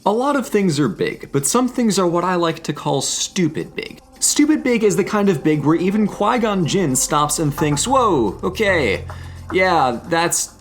A lot of things are big, but some things are what I like to call stupid big. Stupid big is the kind of big where even Qui-Gon Jinn stops and thinks, whoa, okay, yeah, that's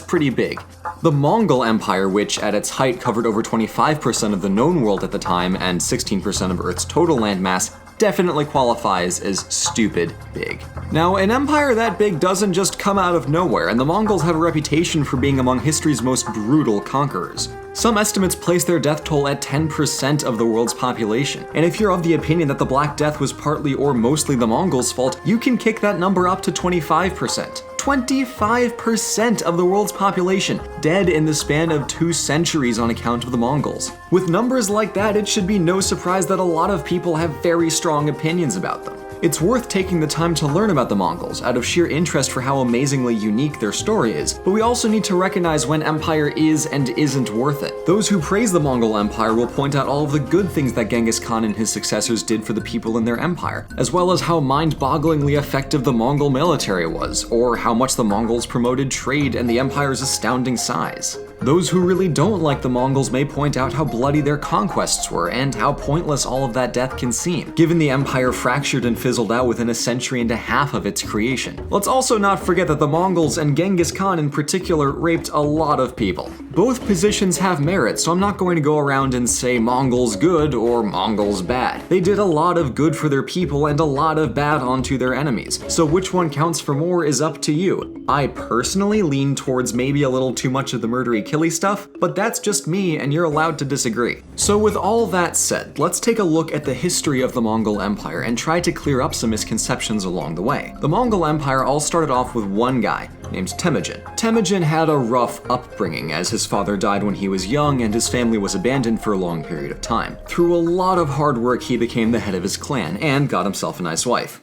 pretty big. The Mongol Empire, which at its height covered over 25% of the known world at the time and 16% of Earth's total landmass, definitely qualifies as stupid big. Now, an empire that big doesn't just come out of nowhere, and the Mongols have a reputation for being among history's most brutal conquerors. Some estimates place their death toll at 10% of the world's population, and if you're of the opinion that the Black Death was partly or mostly the Mongols' fault, you can kick that number up to 25%. 25% of the world's population dead in the span of 2 centuries on account of the Mongols. With numbers like that, it should be no surprise that a lot of people have very strong opinions about them. It's worth taking the time to learn about the Mongols out of sheer interest for how amazingly unique their story is, but we also need to recognize when empire is and isn't worth it. Those who praise the Mongol Empire will point out all of the good things that Genghis Khan and his successors did for the people in their empire, as well as how mind-bogglingly effective the Mongol military was, or how much the Mongols promoted trade and the empire's astounding size. Those who really don't like the Mongols may point out how bloody their conquests were and how pointless all of that death can seem, given the empire fractured and fizzled out within a century and a half of its creation. Let's also not forget that the Mongols, and Genghis Khan in particular, raped a lot of people. Both positions have merit, so I'm not going to go around and say Mongols good or Mongols bad. They did a lot of good for their people and a lot of bad onto their enemies, so which one counts for more is up to you. I personally lean towards maybe a little too much of the murdery killy stuff, but that's just me and you're allowed to disagree. So with all that said, let's take a look at the history of the Mongol Empire and try to clear up some misconceptions along the way. The Mongol Empire all started off with one guy named Temujin. Temujin had a rough upbringing as his father died when he was young and his family was abandoned for a long period of time. Through a lot of hard work, he became the head of his clan and got himself a nice wife.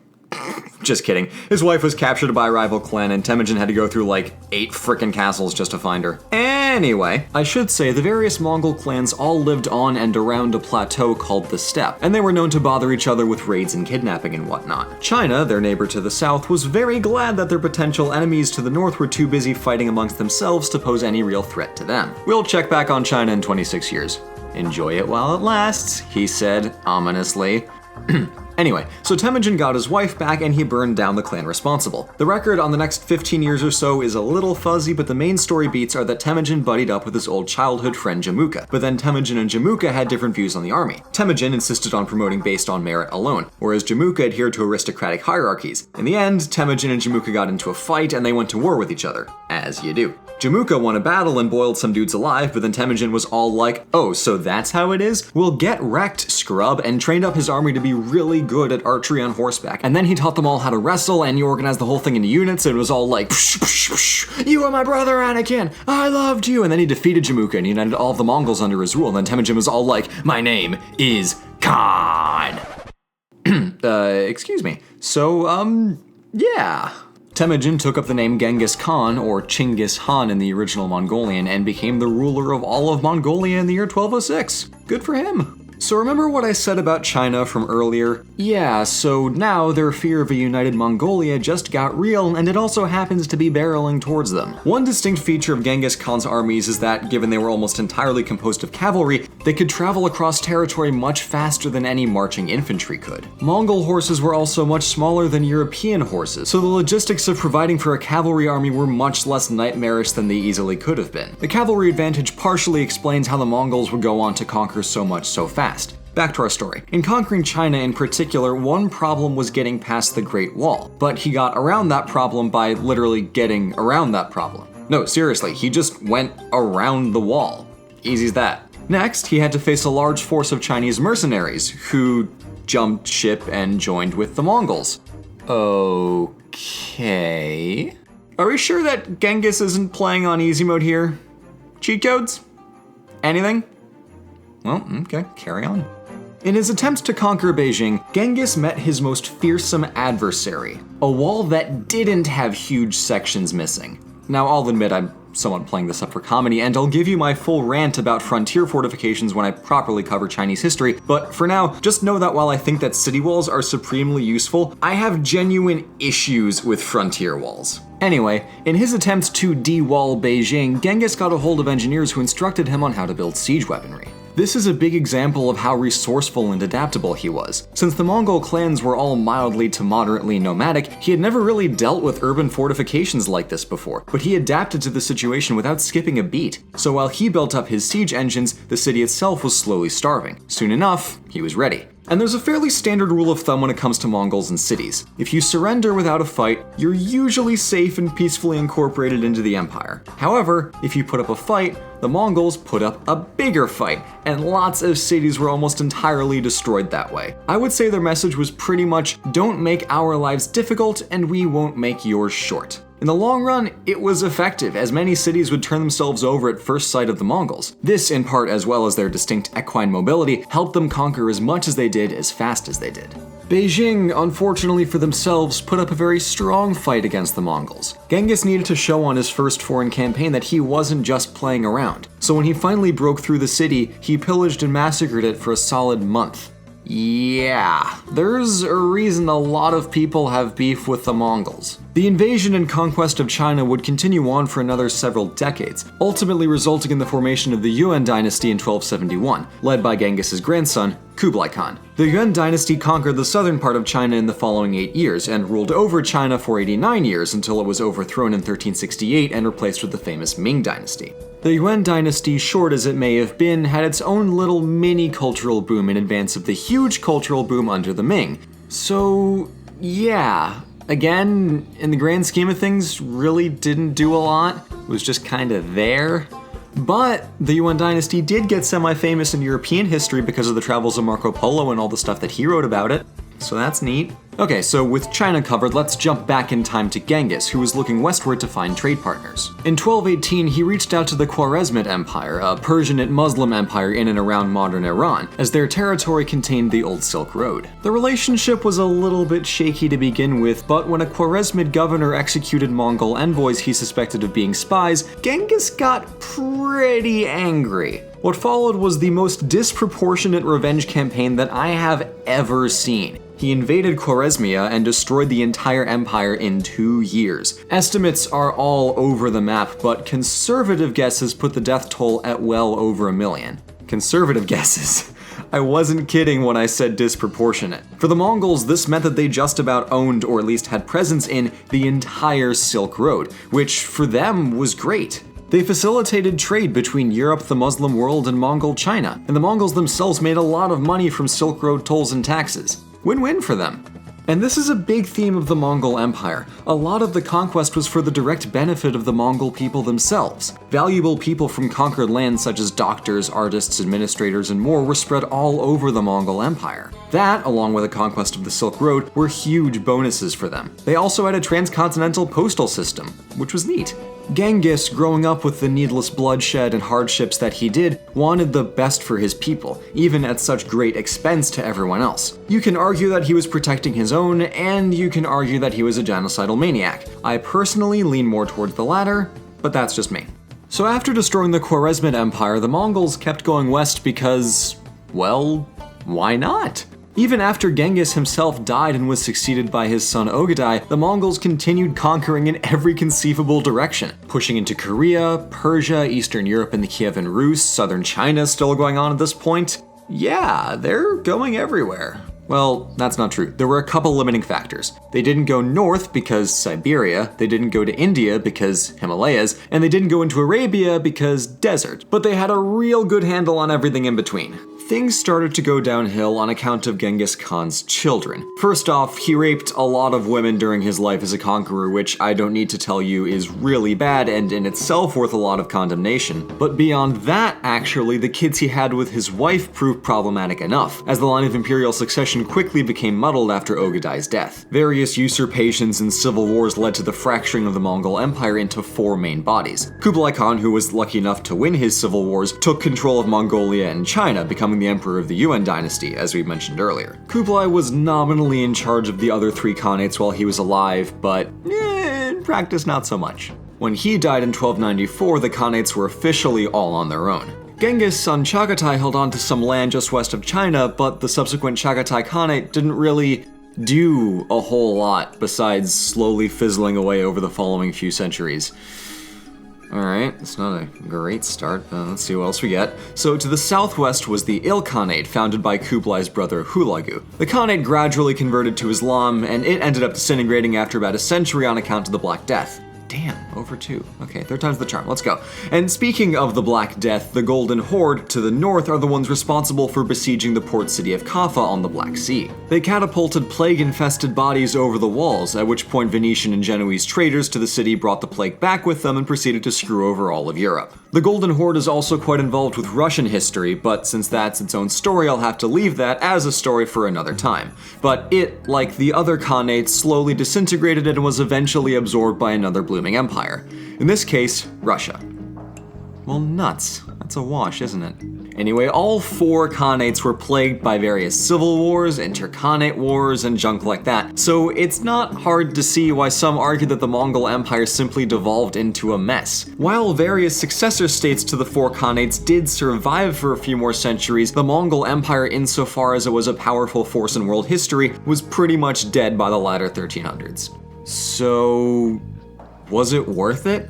Just kidding. His wife was captured by a rival clan and Temujin had to go through like 8 frickin' castles just to find her. Anyway, I should say the various Mongol clans all lived on and around a plateau called the Steppe, and they were known to bother each other with raids and kidnapping and whatnot. China, their neighbor to the south, was very glad that their potential enemies to the north were too busy fighting amongst themselves to pose any real threat to them. We'll check back on China in 26 years. Enjoy it while it lasts, he said ominously. Anyway, so Temujin got his wife back and he burned down the clan responsible. The record on the next 15 years or so is a little fuzzy, but the main story beats are that Temujin buddied up with his old childhood friend Jamuka, but then Temujin and Jamuka had different views on the army. Temujin insisted on promoting based on merit alone, whereas Jamuka adhered to aristocratic hierarchies. In the end, Temujin and Jamuka got into a fight and they went to war with each other, as you do. Jamuka won a battle and boiled some dudes alive, but then Temujin was all like, oh, so that's how it is? Well, get wrecked, scrub, and trained up his army to be really good at archery on horseback. And then he taught them all how to wrestle, and he organized the whole thing into units, and it was all like, psh, psh, psh, you are my brother, Anakin, I loved you. And then he defeated Jamuka and united all of the Mongols under his rule, and then Temujin was all like, my name is Khan. Excuse me. So, yeah. Temujin took up the name Genghis Khan, or Chinggis Han in the original Mongolian, and became the ruler of all of Mongolia in the year 1206. Good for him. So remember what I said about China from earlier? Yeah, so now their fear of a united Mongolia just got real, and it also happens to be barreling towards them. One distinct feature of Genghis Khan's armies is that, given they were almost entirely composed of cavalry, they could travel across territory much faster than any marching infantry could. Mongol horses were also much smaller than European horses, so the logistics of providing for a cavalry army were much less nightmarish than they easily could have been. The cavalry advantage partially explains how the Mongols would go on to conquer so much so fast. Back to our story. In conquering China in particular, one problem was getting past the Great Wall, but he got around that problem by literally getting around that problem. No, seriously, he just went around the wall. Easy as that. Next, he had to face a large force of Chinese mercenaries, who jumped ship and joined with the Mongols. Okay. Are we sure that Genghis isn't playing on easy mode here? Cheat codes? Anything? Well, okay, carry on. In his attempt to conquer Beijing, Genghis met his most fearsome adversary, a wall that didn't have huge sections missing. Now, I'll admit I'm somewhat playing this up for comedy, and I'll give you my full rant about frontier fortifications when I properly cover Chinese history, but for now, just know that while I think that city walls are supremely useful, I have genuine issues with frontier walls. Anyway, in his attempt to de-wall Beijing, Genghis got a hold of engineers who instructed him on how to build siege weaponry. This is a big example of how resourceful and adaptable he was. Since the Mongol clans were all mildly to moderately nomadic, he had never really dealt with urban fortifications like this before, but he adapted to the situation without skipping a beat. So while he built up his siege engines, the city itself was slowly starving. Soon enough, he was ready. And there's a fairly standard rule of thumb when it comes to Mongols and cities. If you surrender without a fight, you're usually safe and peacefully incorporated into the empire. However, if you put up a fight, the Mongols put up a bigger fight, and lots of cities were almost entirely destroyed that way. I would say their message was pretty much, don't make our lives difficult and we won't make yours short. In the long run, it was effective, as many cities would turn themselves over at first sight of the Mongols. This, in part as well as their distinct equine mobility, helped them conquer as much as they did as fast as they did. Beijing, unfortunately for themselves, put up a very strong fight against the Mongols. Genghis needed to show on his first foreign campaign that he wasn't just playing around. So when he finally broke through the city, he pillaged and massacred it for a solid month. Yeah, there's a reason a lot of people have beef with the Mongols. The invasion and conquest of China would continue on for another several decades, ultimately resulting in the formation of the Yuan dynasty in 1271, led by Genghis's grandson, Kublai Khan. The Yuan dynasty conquered the southern part of China in the following 8 years, and ruled over China for 89 years until it was overthrown in 1368 and replaced with the famous Ming dynasty. The Yuan dynasty, short as it may have been, had its own little mini cultural boom in advance of the huge cultural boom under the Ming. So, yeah. Again, in the grand scheme of things, really didn't do a lot. It was just kinda there. But the Yuan dynasty did get semi-famous in European history because of the travels of Marco Polo and all the stuff that he wrote about it. So that's neat. Okay, so with China covered, let's jump back in time to Genghis, who was looking westward to find trade partners. In 1218, he reached out to the Khwarezmid Empire, a Persian and Muslim empire in and around modern Iran, as their territory contained the Old Silk Road. The relationship was a little bit shaky to begin with, but when a Khwarezmid governor executed Mongol envoys he suspected of being spies, Genghis got pretty angry. What followed was the most disproportionate revenge campaign that I have ever seen. He invaded Khwarezmia and destroyed the entire empire in 2 years. Estimates are all over the map, but conservative guesses put the death toll at well over 1 million. Conservative guesses. I wasn't kidding when I said disproportionate. For the Mongols, this meant that they just about owned, or at least had presence in, the entire Silk Road, which for them was great. They facilitated trade between Europe, the Muslim world, and Mongol China, and the Mongols themselves made a lot of money from Silk Road tolls and taxes. Win-win for them. And this is a big theme of the Mongol Empire. A lot of the conquest was for the direct benefit of the Mongol people themselves. Valuable people from conquered lands such as doctors, artists, administrators, and more were spread all over the Mongol Empire. That, along with the conquest of the Silk Road, were huge bonuses for them. They also had a transcontinental postal system, which was neat. Genghis, growing up with the needless bloodshed and hardships that he did, wanted the best for his people, even at such great expense to everyone else. You can argue that he was protecting his own, and you can argue that he was a genocidal maniac. I personally lean more towards the latter, but that's just me. So after destroying the Khwarezmid Empire, the Mongols kept going west because, well, why not? Even after Genghis himself died and was succeeded by his son Ogadai, the Mongols continued conquering in every conceivable direction, pushing into Korea, Persia, Eastern Europe and the Kievan Rus, southern China still going on at this point. Yeah, they're going everywhere. Well, that's not true. There were a couple limiting factors. They didn't go north because Siberia, they didn't go to India because Himalayas, and they didn't go into Arabia because desert. But they had a real good handle on everything in between. Things started to go downhill on account of Genghis Khan's children. First off, he raped a lot of women during his life as a conqueror, which I don't need to tell you is really bad and in itself worth a lot of condemnation. But beyond that, actually, the kids he had with his wife proved problematic enough, as the line of imperial succession quickly became muddled after Ogadai's death. Various usurpations and civil wars led to the fracturing of the Mongol Empire into 4 main bodies. Kublai Khan, who was lucky enough to win his civil wars, took control of Mongolia and China, becoming the emperor of the Yuan dynasty, as we mentioned earlier. Kublai was nominally in charge of the other 3 khanates while he was alive, but in practice not so much. When he died in 1294, the khanates were officially all on their own. Genghis' son Chagatai held on to some land just west of China, but the subsequent Chagatai Khanate didn't really do a whole lot besides slowly fizzling away over the following few centuries. Alright, it's not a great start, but let's see what else we get. So to the southwest was the Il Khanate, founded by Kublai's brother Hulagu. The Khanate gradually converted to Islam, and it ended up disintegrating after about a century on account of the Black Death. Damn, over 2. Okay, third time's the charm, let's go. And speaking of the Black Death, the Golden Horde to the north are the ones responsible for besieging the port city of Kaffa on the Black Sea. They catapulted plague-infested bodies over the walls, at which point Venetian and Genoese traders to the city brought the plague back with them and proceeded to screw over all of Europe. The Golden Horde is also quite involved with Russian history, but since that's its own story, I'll have to leave that as a story for another time. But it, like the other Khanates, slowly disintegrated and was eventually absorbed by another blooming empire. In this case, Russia. Well, nuts. That's a wash, isn't it? Anyway, all 4 Khanates were plagued by various civil wars, interkhanate wars, and junk like that, so it's not hard to see why some argue that the Mongol Empire simply devolved into a mess. While various successor states to the 4 Khanates did survive for a few more centuries, the Mongol Empire, insofar as it was a powerful force in world history, was pretty much dead by the latter 1300s. So, was it worth it?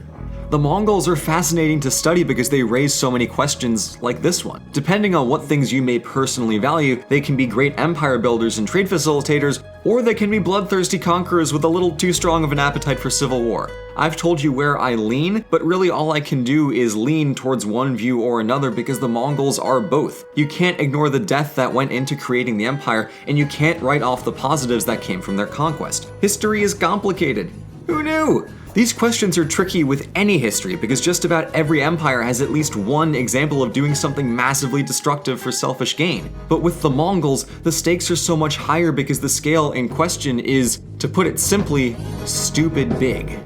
The Mongols are fascinating to study because they raise so many questions like this one. Depending on what things you may personally value, they can be great empire builders and trade facilitators, or they can be bloodthirsty conquerors with a little too strong of an appetite for civil war. I've told you where I lean, but really all I can do is lean towards one view or another because the Mongols are both. You can't ignore the death that went into creating the empire, and you can't write off the positives that came from their conquest. History is complicated. Who knew? These questions are tricky with any history because just about every empire has at least one example of doing something massively destructive for selfish gain. But with the Mongols, the stakes are so much higher because the scale in question is, to put it simply, stupid big.